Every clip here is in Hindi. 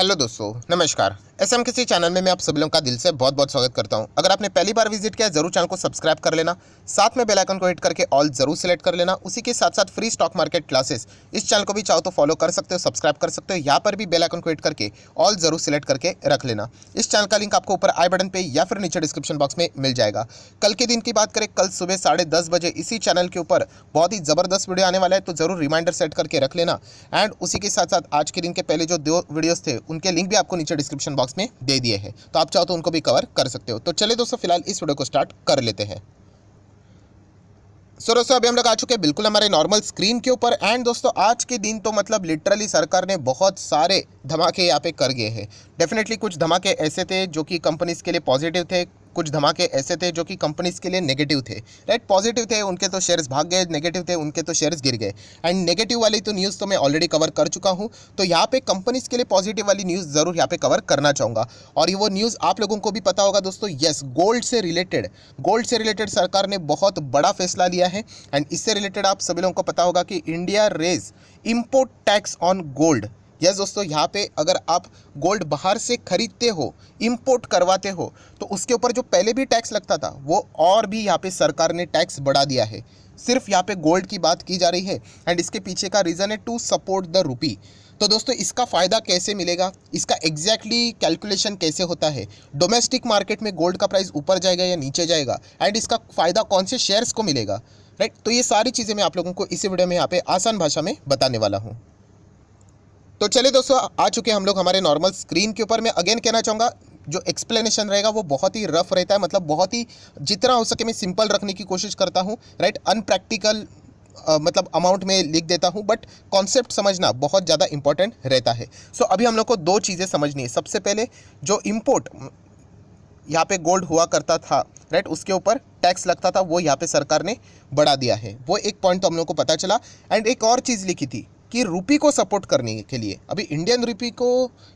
हेलो दोस्तों, नमस्कार। एसएम किसी चैनल में मैं आप सभी लोगों का दिल से बहुत बहुत स्वागत करता हूं। अगर आपने पहली बार विजिट किया है जरूर चैनल को सब्सक्राइब कर लेना, साथ में बेल आइकन को हिट करके ऑल जरूर सेलेक्ट कर लेना। उसी के साथ साथ फ्री स्टॉक मार्केट क्लासेस इस चैनल को भी चाहो तो फॉलो कर सकते हो, सब्सक्राइब कर सकते हो। यहाँ पर भी बेल आइकन को हिट करके ऑल जरूर सेलेक्ट करके रख लेना। इस चैनल का लिंक आपको ऊपर आई बटन पे या फिर नीचे डिस्क्रिप्शन बॉक्स में मिल जाएगा। कल के दिन की बात करें, कल सुबह 10:30 बजे इसी चैनल के ऊपर बहुत ही ज़बरदस्त वीडियो आने वाला है, तो जरूर रिमाइंडर सेट करके रख लेना। एंड उसी के साथ साथ आज के दिन के पहले जो 2 वीडियोस थे उनके लिंक भी आपको नीचे डिस्क्रिप्शन बॉक्स में दे दिए हैं, तो आप चाहो तो उनको भी कवर कर सकते हो। तो चलिए दोस्तों, फिलहाल इस वीडियो को स्टार्ट कर लेते हैं। सो दोस्तों, अभी हम लोग आ चुके हैं बिल्कुल हमारे नॉर्मल स्क्रीन के ऊपर। एंड दोस्तों, आज के दिन तो मतलब लिटरली सरकार ने बहुत सारे धमाके यहाँ पे कर गए हैं। डेफिनेटली कुछ धमाके ऐसे थे जो कि कंपनीज के लिए पॉजिटिव थे, कुछ धमाके ऐसे थे जो कि कंपनीज के लिए नेगेटिव थे। राइट, पॉजिटिव थे उनके तो शेयर्स भाग गए, नेगेटिव थे उनके तो शेयर्स गिर गए। एंड नेगेटिव वाली तो न्यूज़ तो मैं ऑलरेडी कवर कर चुका हूँ, तो यहाँ पे कंपनीज के लिए पॉजिटिव वाली न्यूज़ ज़रूर यहाँ पे कवर करना चाहूँगा। और ये वो न्यूज़ आप लोगों को भी पता होगा दोस्तों, यस, गोल्ड से रिलेटेड सरकार ने बहुत बड़ा फैसला लिया है। एंड इससे रिलेटेड आप सभी लोगों को पता होगा कि India raise import tax on gold. Yes दोस्तों, यहाँ पे अगर आप गोल्ड बाहर से खरीदते हो, इंपोर्ट करवाते हो, तो उसके ऊपर जो पहले भी टैक्स लगता था वो और भी यहाँ पे सरकार ने टैक्स बढ़ा दिया है। सिर्फ यहाँ पे गोल्ड की बात की जा रही है। एंड इसके पीछे का रीज़न है टू सपोर्ट द रूपी। तो दोस्तों, इसका फ़ायदा कैसे मिलेगा, इसका एग्जैक्टली कैलकुलेशन कैसे होता है, डोमेस्टिक मार्केट में गोल्ड का प्राइस ऊपर जाएगा या नीचे जाएगा, एंड इसका फ़ायदा कौन से शेयर्स को मिलेगा, राइट, तो ये सारी चीज़ें मैं आप लोगों को इसी वीडियो में यहाँ पे आसान भाषा में बताने वाला हूँ। तो चलिए दोस्तों, आ चुके हम लोग हमारे नॉर्मल स्क्रीन के ऊपर। मैं अगेन कहना चाहूँगा, जो एक्सप्लेनेशन रहेगा वो बहुत ही रफ रहता है, मतलब बहुत ही जितना हो सके मैं सिंपल रखने की कोशिश करता हूँ। राइट, अनप्रैक्टिकल मतलब अमाउंट में लिख देता हूँ, बट कॉन्सेप्ट समझना बहुत ज़्यादा इंपॉर्टेंट रहता है। सो अभी हम लोग को 2 चीज़ें समझनी है। सबसे पहले, जो इम्पोर्ट यहाँ पे गोल्ड हुआ करता था, राइट, उसके ऊपर टैक्स लगता था, वो यहाँ पे सरकार ने बढ़ा दिया है। वो एक पॉइंट तो हम लोग को पता चला। एंड एक और चीज़ लिखी थी कि रुपी को सपोर्ट करने के लिए, अभी इंडियन रुपी को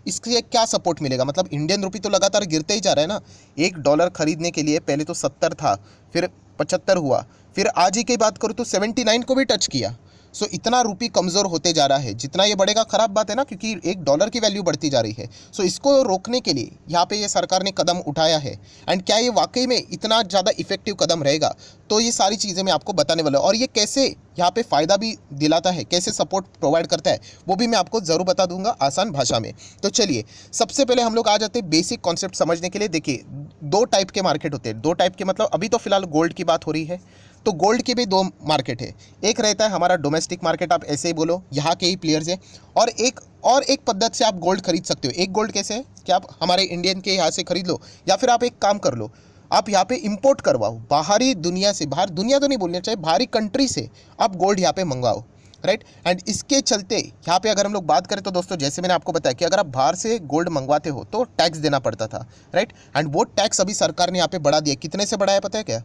इसके क्या सपोर्ट मिलेगा, मतलब इंडियन रुपी तो लगातार गिरते ही जा रहा है ना। $1 खरीदने के लिए पहले तो 70 था, फिर 75 हुआ, फिर आज ही की बात करूँ तो 79 को भी टच किया। सो इतना रुपी कमज़ोर होते जा रहा है। जितना ये बढ़ेगा ख़राब बात है ना, क्योंकि $1 की वैल्यू बढ़ती जा रही है। सो इसको रोकने के लिए यहाँ पे ये सरकार ने कदम उठाया है। एंड क्या ये वाकई में इतना ज़्यादा इफेक्टिव कदम रहेगा, तो ये सारी चीज़ें मैं आपको बताने वाला हूँ। और ये कैसे यहाँ पे फ़ायदा भी दिलाता है, कैसे सपोर्ट प्रोवाइड करता है, वो भी मैं आपको ज़रूर बता दूंगा आसान भाषा में। तो चलिए, सबसे पहले हम लोग आ जाते हैं बेसिक कॉन्सेप्ट समझने के लिए। देखिए, 2 टाइप के मार्केट होते हैं। 2 टाइप के मतलब अभी तो फिलहाल गोल्ड की बात हो रही है, तो गोल्ड के भी 2 मार्केट है। एक रहता है हमारा डोमेस्टिक मार्केट, आप ऐसे ही बोलो, यहाँ के ही प्लेयर्स है। और एक पद्धति से आप गोल्ड खरीद सकते हो। एक गोल्ड कैसे है कि आप हमारे इंडियन के यहाँ से खरीद लो, या फिर आप एक काम कर लो, आप यहाँ पे इंपोर्ट करवाओ, बाहरी दुनिया से, बाहर दुनिया तो नहीं बोलना चाहिए, बाहरी कंट्री से आप गोल्ड यहाँ पे मंगवाओ। राइट, एंड इसके चलते यहाँ पे अगर हम लोग बात करें तो दोस्तों, जैसे मैंने आपको बताया कि अगर आप बाहर से गोल्ड मंगवाते हो तो टैक्स देना पड़ता था। राइट, एंड वो टैक्स अभी सरकार ने यहाँ पे बढ़ा दिया। कितने से बढ़ाया पता है क्या?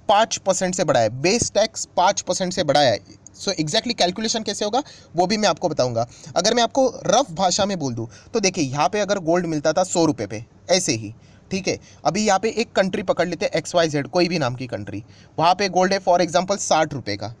5% से बढ़ाया। बेस टैक्स 5% से बढ़ाया है। सो एग्जैक्टली कैलकुलेशन कैसे होगा वो भी मैं आपको बताऊंगा। अगर मैं आपको रफ भाषा में बोल दूं तो देखिए, यहाँ पे अगर गोल्ड मिलता था 100 रुपये पे, ऐसे ही, ठीक है, अभी यहाँ पे एक कंट्री पकड़ लेते हैं, XYZ, कोई भी नाम की कंट्री, वहाँ पे गोल्ड है फॉर एग्जांपल 60 रुपये का।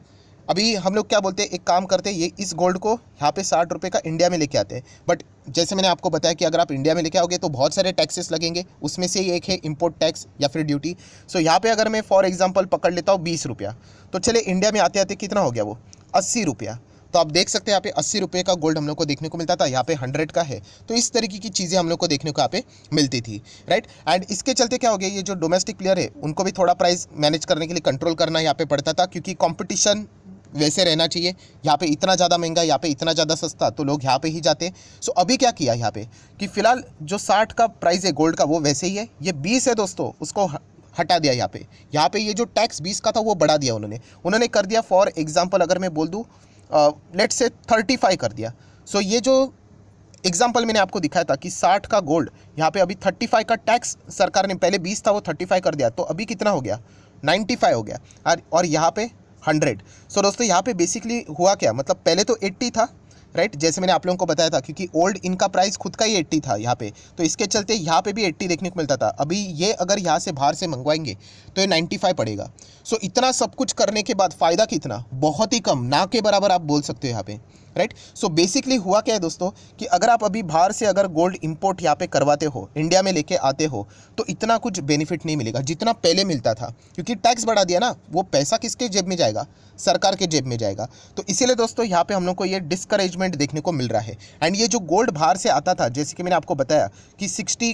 अभी हम लोग क्या बोलते हैं, एक काम करते हैं, ये इस गोल्ड को यहाँ पे 60 रुपये का इंडिया में लेके आते हैं। बट जैसे मैंने आपको बताया कि अगर आप इंडिया में लेके आओगे तो बहुत सारे टैक्सेस लगेंगे, उसमें से एक है इंपोर्ट टैक्स या फिर ड्यूटी। सो यहाँ पे अगर मैं फॉर एग्जांपल पकड़ लेता हूँ 20 रुपया, तो चले इंडिया में आते आते कितना हो गया वो, 80 रुपया। तो आप देख सकते हैं यहाँ पे 80 रुपये का गोल्ड हम लोग को देखने को मिलता था, यहाँ पे 100 का है। तो इस तरीके की चीज़ें हम लोग को देखने को यहाँ पे मिलती थी। राइट, एंड इसके चलते क्या हो गया, ये जो डोमेस्टिक प्लेयर है उनको भी थोड़ा प्राइस मैनेज करने के लिए कंट्रोल करना यहाँ पे पड़ता था, क्योंकि कॉम्पिटिशन वैसे रहना चाहिए। यहाँ पे इतना ज़्यादा महंगा, यहाँ पे इतना ज़्यादा सस्ता, तो लोग यहाँ पे ही जाते। सो अभी क्या किया यहाँ पे कि फ़िलहाल जो 60 का प्राइस है गोल्ड का वो वैसे ही है, ये 20 है दोस्तों, उसको हटा दिया। यहाँ पे ये जो टैक्स 20 का था वो बढ़ा दिया उन्होंने कर दिया। फॉर एग्जांपल अगर मैं बोल दूँ, लेट्स से 35 कर दिया। सो ये जो एग्जाम्पल मैंने आपको दिखाया था कि 60 का गोल्ड, यहाँ पे अभी 35 का टैक्स सरकार ने, पहले 20 था वो 35 कर दिया, तो अभी कितना हो गया, 95 हो गया। और यहाँ पे 100। सो दोस्तों, यहाँ पे बेसिकली हुआ क्या, मतलब पहले तो 80 था, राइट, जैसे मैंने आप लोगों को बताया था, क्योंकि ओल्ड इनका प्राइस खुद का ही 80 था यहाँ पे, तो इसके चलते यहाँ पे भी 80 देखने को मिलता था। अभी ये अगर यहाँ से बाहर से मंगवाएंगे तो ये 95 पड़ेगा। सो इतना सब कुछ करने के बाद फ़ायदा कितना, बहुत ही कम, ना के बराबर आप बोल सकते हो यहाँ पे। राइट। सो बेसिकली हुआ क्या है दोस्तों कि अगर आप अभी बाहर से अगर गोल्ड इंपोर्ट यहाँ पे करवाते हो, इंडिया में लेके आते हो, तो इतना कुछ बेनिफिट नहीं मिलेगा जितना पहले मिलता था, क्योंकि टैक्स बढ़ा दिया ना। वो पैसा किसके जेब में जाएगा? सरकार के जेब में जाएगा। तो इसीलिए दोस्तों यहाँ पे हम लोग को ये डिस्करेजमेंट देखने को मिल रहा है। एंड ये जो गोल्ड बाहर से आता था, जैसे कि मैंने आपको बताया कि 60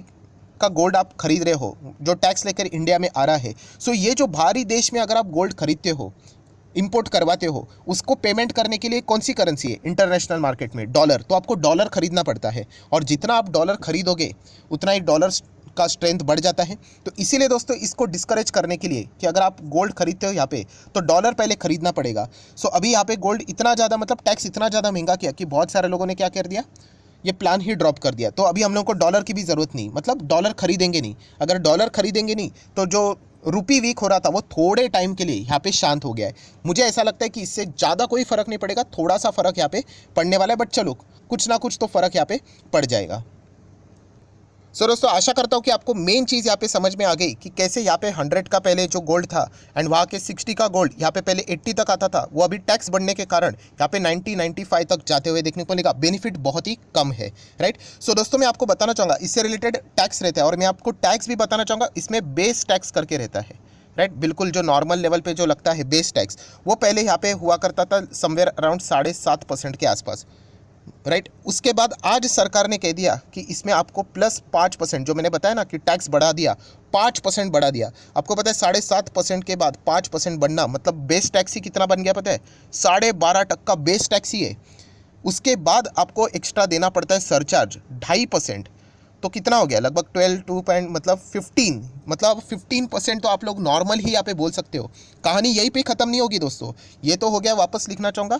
का गोल्ड आप खरीद रहे हो जो टैक्स लेकर इंडिया में आ रहा है। सो ये जो बाहरी देश में अगर आप गोल्ड खरीदते हो, इंपोर्ट करवाते हो, उसको पेमेंट करने के लिए कौन सी करेंसी है इंटरनेशनल मार्केट में? डॉलर। तो आपको डॉलर खरीदना पड़ता है, और जितना आप डॉलर खरीदोगे उतना ही डॉलर का स्ट्रेंथ बढ़ जाता है। तो इसीलिए दोस्तों इसको डिस्करेज करने के लिए कि अगर आप गोल्ड खरीदते हो यहाँ पे तो डॉलर पहले खरीदना पड़ेगा। सो अभी यहाँ पे गोल्ड इतना ज़्यादा, मतलब टैक्स इतना ज़्यादा महंगा किया कि बहुत सारे लोगों ने क्या कर दिया, ये प्लान ही ड्रॉप कर दिया। तो अभी हम लोग को डॉलर की भी ज़रूरत नहीं, मतलब डॉलर खरीदेंगे नहीं। अगर डॉलर खरीदेंगे नहीं तो जो रुपी वीक हो रहा था वो थोड़े टाइम के लिए यहाँ पे शांत हो गया है। मुझे ऐसा लगता है कि इससे ज़्यादा कोई फ़र्क नहीं पड़ेगा, थोड़ा सा फ़र्क यहाँ पे पड़ने वाला है, बट चलो कुछ ना कुछ तो फ़र्क यहाँ पे पड़ जाएगा। सो दोस्तों आशा करता हूँ कि आपको मेन चीज़ यहाँ पे समझ में आ गई कि कैसे यहाँ पे 100 का पहले जो गोल्ड था एंड वहाँ के 60 का गोल्ड यहाँ पे पहले 80 तक आता था, वो अभी टैक्स बढ़ने के कारण यहाँ पे 90-95 तक जाते हुए देखने को मिलेगा। बेनिफिट बहुत ही कम है, राइट। सो दोस्तों मैं आपको बताना चाहूँगा इससे रिलेटेड टैक्स रहता है, और मैं आपको टैक्स भी बताना चाहूँगा। इसमें बेस टैक्स करके रहता है, राइट। बिल्कुल जो नॉर्मल लेवल पे जो लगता है बेस टैक्स, वो पहले यहाँ पे हुआ करता था समवेयर अराउंड 7.5% के आसपास, राइट। उसके बाद आज सरकार ने कह दिया कि इसमें आपको प्लस 5%, जो मैंने बताया ना कि टैक्स बढ़ा दिया, 5% बढ़ा दिया। आपको पता है 7.5% के बाद 5% बढ़ना मतलब बेस टैक्स ही कितना बन गया पता है? 12.5% बेस टैक्स ही है। उसके बाद आपको एक्स्ट्रा देना पड़ता है सरचार्ज 2.5%। तो कितना हो गया? लगभग 12 मतलब 15% तो आप लोग नॉर्मल ही यहाँ पे बोल सकते हो। कहानी यहीं पे ख़त्म नहीं होगी दोस्तों, ये तो हो गया, वापस लिखना चाहूँगा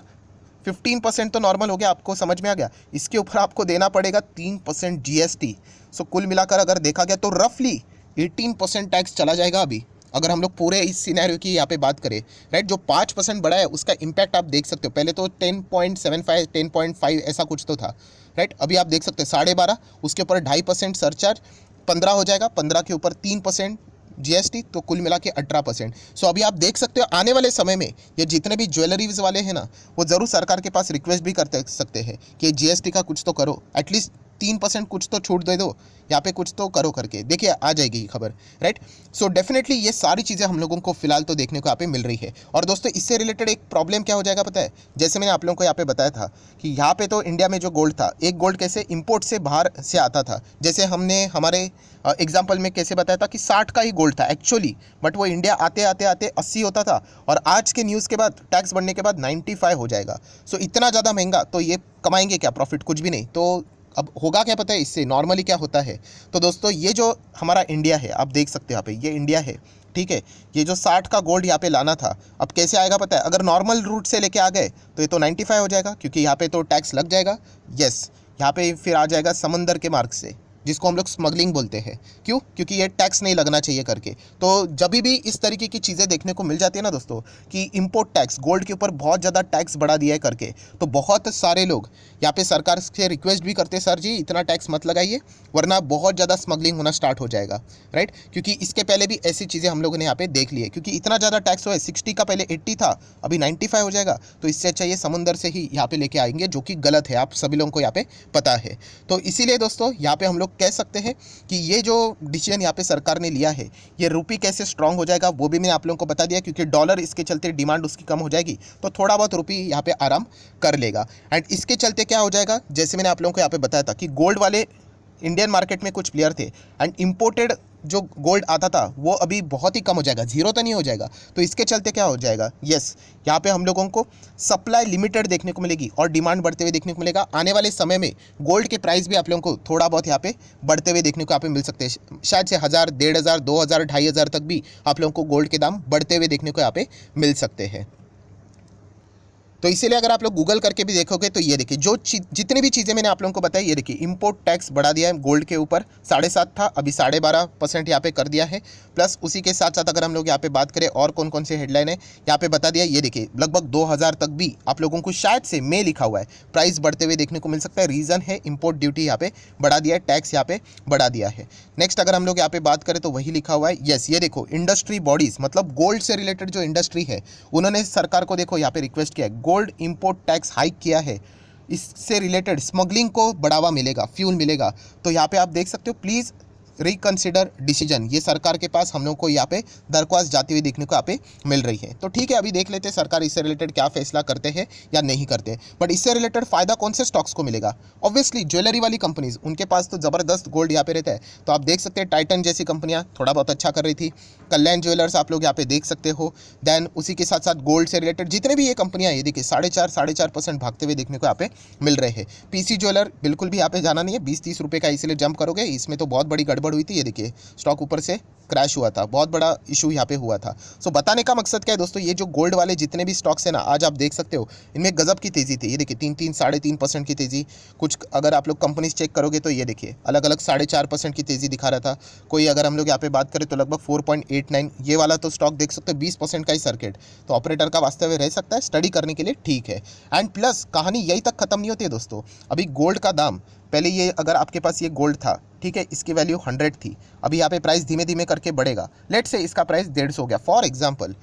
15% तो नॉर्मल हो गया, आपको समझ में आ गया। इसके ऊपर आपको देना पड़ेगा 3% जीएसटी। सो कुल मिलाकर अगर देखा गया तो रफली 18% टैक्स चला जाएगा अभी, अगर हम लोग पूरे इस सिनेरियो की यहाँ पे बात करें, राइट। जो 5% बढ़ा है उसका इम्पैक्ट आप देख सकते हो। पहले तो 10.75 10.5 ऐसा कुछ तो था, राइट। अभी आप देख सकते हैं 12.5, उसके ऊपर 2.5% सरचार्ज, 15 हो जाएगा, 15 के ऊपर 3% जीएसटी, तो कुल मिला के 18%। सो अभी आप देख सकते हो आने वाले समय में ये जितने भी ज्वेलरीज वाले हैं ना, वो ज़रूर सरकार के पास रिक्वेस्ट भी करते सकते हैं कि जीएसटी का कुछ तो करो, एटलीस्ट 3% कुछ तो छूट दे दो, यहाँ पे कुछ तो करो करके। देखिए आ जाएगी ये खबर, राइट। सो डेफिनेटली ये सारी चीज़ें हम लोगों को फिलहाल तो देखने को यहाँ पे मिल रही है। और दोस्तों इससे रिलेटेड एक प्रॉब्लम क्या हो जाएगा पता है? जैसे मैंने आप लोगों को यहाँ पे बताया था कि यहाँ पे तो इंडिया में जो गोल्ड था, एक गोल्ड कैसे इंपोर्ट से बाहर से आता था। जैसे हमने हमारे एग्जाम्पल में कैसे बताया था कि 60 का ही गोल्ड था एक्चुअली, बट वो इंडिया आते आते आते 80 होता था, और आज के न्यूज़ के बाद टैक्स बढ़ने के बाद 95 हो जाएगा। सो इतना ज़्यादा महंगा, तो ये कमाएंगे क्या? प्रॉफिट कुछ भी नहीं। तो अब होगा क्या पता है इससे? नॉर्मली क्या होता है तो दोस्तों, ये जो हमारा इंडिया है, आप देख सकते हो यहाँ पे, ये इंडिया है, ठीक है। ये जो 60 का गोल्ड यहाँ पे लाना था, अब कैसे आएगा पता है? अगर नॉर्मल रूट से लेके आ गए तो ये तो 95 हो जाएगा, क्योंकि यहाँ पे तो टैक्स लग जाएगा। यस, यहाँ पे फिर आ जाएगा समंदर के मार्ग से, जिसको हम लोग स्मगलिंग बोलते हैं। क्यों? क्योंकि ये टैक्स नहीं लगना चाहिए करके। तो जब भी इस तरीके की चीज़ें देखने को मिल जाती है ना दोस्तों कि इंपोर्ट टैक्स, गोल्ड के ऊपर बहुत ज़्यादा टैक्स बढ़ा दिया है करके, तो बहुत सारे लोग यहाँ पे सरकार से रिक्वेस्ट भी करते हैं, सर जी इतना टैक्स मत लगाइए वरना बहुत ज़्यादा स्मगलिंग होना स्टार्ट हो जाएगा, राइट। क्योंकि इसके पहले भी ऐसी चीज़ें हम लोगों ने यहाँ पे देख ली है, क्योंकि इतना ज़्यादा टैक्स हुआ है। 60 का पहले 80 था, अभी 95 हो जाएगा। तो इससे अच्छा ये समुंदर से ही यहाँ पे लेके आएंगे, जो कि गलत है, आप सभी लोगों को यहाँ पे पता है। तो इसीलिए दोस्तों यहाँ पे हम लोग कह सकते हैं कि ये जो डिसीजन यहाँ पे सरकार ने लिया है, ये रुपी कैसे स्ट्रांग हो जाएगा वो भी मैंने आप लोगों को बता दिया, क्योंकि डॉलर इसके चलते डिमांड उसकी कम हो जाएगी, तो थोड़ा बहुत रुपी यहाँ पे आराम कर लेगा। एंड इसके चलते क्या हो जाएगा, जैसे मैंने आप लोगों को यहाँ पे बताया था कि गोल्ड वाले इंडियन मार्केट में कुछ प्लेयर थे, एंड इम्पोर्टेड जो गोल्ड आता था वो अभी बहुत ही कम हो जाएगा, जीरो तो नहीं हो जाएगा। तो इसके चलते क्या हो जाएगा, यस, यहाँ पे हम लोगों को सप्लाई लिमिटेड देखने को मिलेगी और डिमांड बढ़ते हुए देखने को मिलेगा। आने वाले समय में गोल्ड के प्राइस भी आप लोगों को थोड़ा बहुत यहाँ पे बढ़ते हुए देखने को यहाँ पे मिल सकते हैं। शायद से 1000, 1500, 2000, 2500 तक भी आप लोगों को गोल्ड के दाम बढ़ते हुए देखने को यहाँ पे मिल सकते हैं। तो इसीलिए अगर आप लोग गूगल करके भी देखोगे तो ये देखिए, जो जितनी भी चीज़ें मैंने आप लोगों को बताई, ये देखिए इंपोर्ट टैक्स बढ़ा दिया है गोल्ड के ऊपर, 7.5 था, अभी 12.5% यहाँ पे कर दिया है। प्लस उसी के साथ साथ अगर हम लोग यहाँ पे बात करें और कौन कौन से हेडलाइन है यहाँ पे बता दिया, ये देखिए लगभग 2000 तक भी आप लोगों को शायद से में लिखा हुआ है प्राइस बढ़ते हुए देखने को मिल सकता है। रीज़न है इम्पोर्ट ड्यूटी यहाँ पे बढ़ा दिया है, टैक्स यहाँ पे बढ़ा दिया है। नेक्स्ट अगर हम लोग यहाँ पे बात करें तो वही लिखा हुआ है, यस, ये देखो इंडस्ट्री बॉडीज़, मतलब गोल्ड से रिलेटेड जो इंडस्ट्री है, उन्होंने सरकार को देखो यहाँ पे रिक्वेस्ट किया है, गोल्ड इंपोर्ट टैक्स हाइक किया है इससे रिलेटेड स्मगलिंग को बढ़ावा मिलेगा, फ्यूल मिलेगा। तो यहाँ पे आप देख सकते हो, प्लीज़ रिकंसिडर डिसीजन। ये सरकार के पास हम लोग को यहाँ पे दरख्वास्त जाती हुई देखने को यहाँ पे मिल रही है। तो ठीक है, अभी देख लेते हैं सरकार इससे रिलेटेड क्या फैसला करते हैं या नहीं करते। बट इससे रिलेटेड फ़ायदा कौन से स्टॉक्स को मिलेगा? ऑब्वियसली ज्वेलरी वाली कंपनीज, उनके पास तो ज़बरदस्त गोल्ड यहाँ पे रहता है। तो आप देख सकते हैं टाइटन जैसी कंपनियाँ थोड़ा बहुत अच्छा कर रही थी, कल्याण ज्वेलर्स आप लोग यहाँ पे देख सकते हो। देन उसी के साथ साथ गोल्ड से रिलेटेड जितने भी ये कंपनियाँ ये देखिए 4.5% भागते हुए देखने को यहाँ पे मिल रहे हैं। पीसी ज्वेलर बिल्कुल भी यहाँ पे जाना नहीं है, 20-30 रुपये का इसलिए जंप करोगे, इसमें तो बहुत बड़ी गड़बड़ हुई थी। ये देखिए स्टॉक ऊपर से क्रैश हुआ था, बहुत बड़ा इशू यहाँ पे हुआ था। सो बताने का मकसद क्या है दोस्तों, ये जो गोल्ड वाले जितने भी स्टॉक्स हैं ना, आज आप देख सकते हो इनमें गजब की तेज़ी थी। ये देखिए 3-3, 3.5% की तेज़ी। कुछ अगर आप लोग कंपनीज चेक करोगे तो ये देखिए अलग अलग 4.5% की तेज़ी दिखा रहा था। कोई अगर हम लोग यहाँ पे बात करें तो लगभग 4.89, ये वाला तो स्टॉक देख सकते हो 20% का ही सर्किट। तो ऑपरेटर का वास्तव रह सकता है, स्टडी करने के लिए ठीक है। एंड प्लस कहानी यही तक खत्म नहीं होती है दोस्तों। अभी गोल्ड का दाम, पहले ये अगर आपके पास ये गोल्ड था, ठीक है, इसकी वैल्यू 100 थी, अभी यहाँ पे प्राइस धीमे धीमे करके बढ़ेगा। लेट से इसका प्राइस 150 हो गया फॉर एग्जांपल।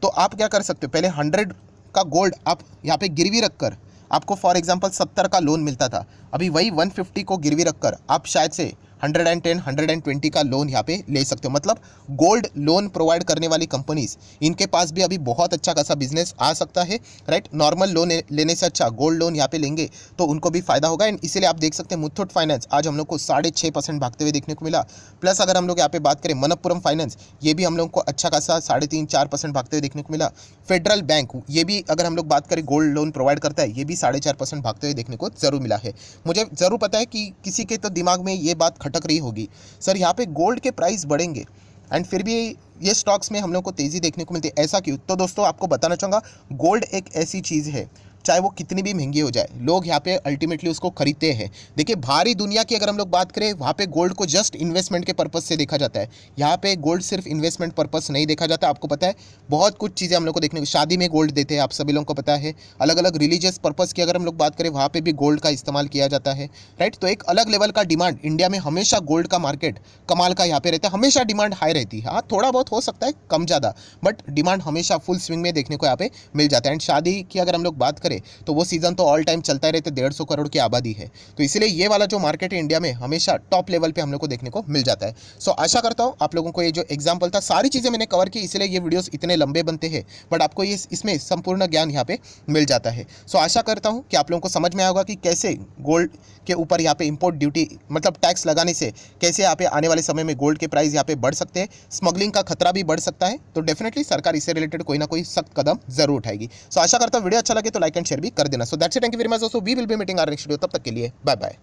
तो आप क्या कर सकते हो, पहले 100 का गोल्ड आप यहाँ पे गिरवी रखकर आपको फॉर एग्जांपल 70 का लोन मिलता था, अभी वही 150 को गिरवी रखकर आप शायद से 110, 120 का लोन यहाँ पे ले सकते हो। मतलब गोल्ड लोन प्रोवाइड करने वाली कंपनीज, इनके पास भी अभी बहुत अच्छा खासा बिजनेस आ सकता है, राइट। नॉर्मल लोन लेने से अच्छा गोल्ड लोन यहाँ पे लेंगे तो उनको भी फायदा होगा। एंड इसीलिए आप देख सकते हैं मुथूट फाइनेंस आज हम लोग को 6.5% भागते हुए देखने को मिला। प्लस अगर हम लोग यहाँ पे बात करें मनप्पुरम फाइनेंस, ये भी हम लोग को अच्छा खासा 3.5-4% भागते हुए देखने को मिला। फेडरल बैंक, ये भी अगर हम लोग बात करें गोल्ड लोन प्रोवाइड करता है, ये भी 4.5% भागते हुए देखने को जरूर मिला है। मुझे ज़रूर पता है कि किसी के तो दिमाग में ये बात खटक रही होगी, सर यहाँ पे गोल्ड के प्राइस बढ़ेंगे एंड फिर भी ये स्टॉक्स में हम लोग को तेज़ी देखने को मिलती है, ऐसा क्यों? तो दोस्तों आपको बताना चाहूँगा, गोल्ड एक ऐसी चीज़ है, चाहे वो कितनी भी महंगी हो जाए, लोग यहाँ पे अल्टीमेटली उसको खरीदते हैं। देखिए बाहरी दुनिया की अगर हम लोग बात करें, वहाँ पे गोल्ड को जस्ट इन्वेस्टमेंट के पर्पज़ से देखा जाता है। यहाँ पे गोल्ड सिर्फ इन्वेस्टमेंट पर्पज़ नहीं देखा जाता। आपको पता है बहुत कुछ चीज़ें हम लोग को देखने को, शादी में गोल्ड देते हैं, आप सभी लोगों को पता है। अलग अलग रिलीजियस पर्पज़ की अगर हम लोग बात करें, वहाँ पर भी गोल्ड का इस्तेमाल किया जाता है, राइट। तो एक अलग लेवल का डिमांड इंडिया में हमेशा गोल्ड का मार्केट कमाल का यहाँ पे रहता है, हमेशा डिमांड हाई रहती है। हाँ थोड़ा बहुत हो सकता है कम ज़्यादा, बट डिमांड हमेशा फुल स्विंग में देखने को यहाँ पे मिल जाता है। एंड शादी की अगर हम लोग बात करें तो वो सीजन तो ऑल टाइम चलता ही रहते, 150 करोड़ की आबादी है। तो इसीलिए ये वाला जो मार्केट है इंडिया में हमेशा टॉप लेवल पे हम लोग को देखने को मिल जाता है। सो आशा करता हूँ आप लोगों को ये जो एग्जांपल था, सारी चीज़ें मैंने कवर की, इसलिए ये वीडियोस इतने लंबे बनते हैं, बट आपको ये इसमें संपूर्ण ज्ञान यहाँ पे मिल जाता है। सो आशा करता हूँ कि आप लोगों को समझ में आएगा कि कैसे गोल्ड के ऊपर यहाँ पे इंपोर्ट ड्यूटी मतलब टैक्स लगाने से कैसे यहाँ पे आने वाले समय में गोल्ड के प्राइस यहाँ पे बढ़ सकते हैं, स्मगलिंग का खतरा भी बढ़ सकता है। तो डेफिनेटली सरकार इससे रिलेटेड कोई ना कोई सख्त कदम जरूर उठाएगी। सो आशा करता हूँ वीडियो अच्छा लगे तो लाइक एंड शेयर भी कर देना। So that's it, thank you very much दोस्तों, we will be meeting our next video, तब तक के लिए बाय बाय।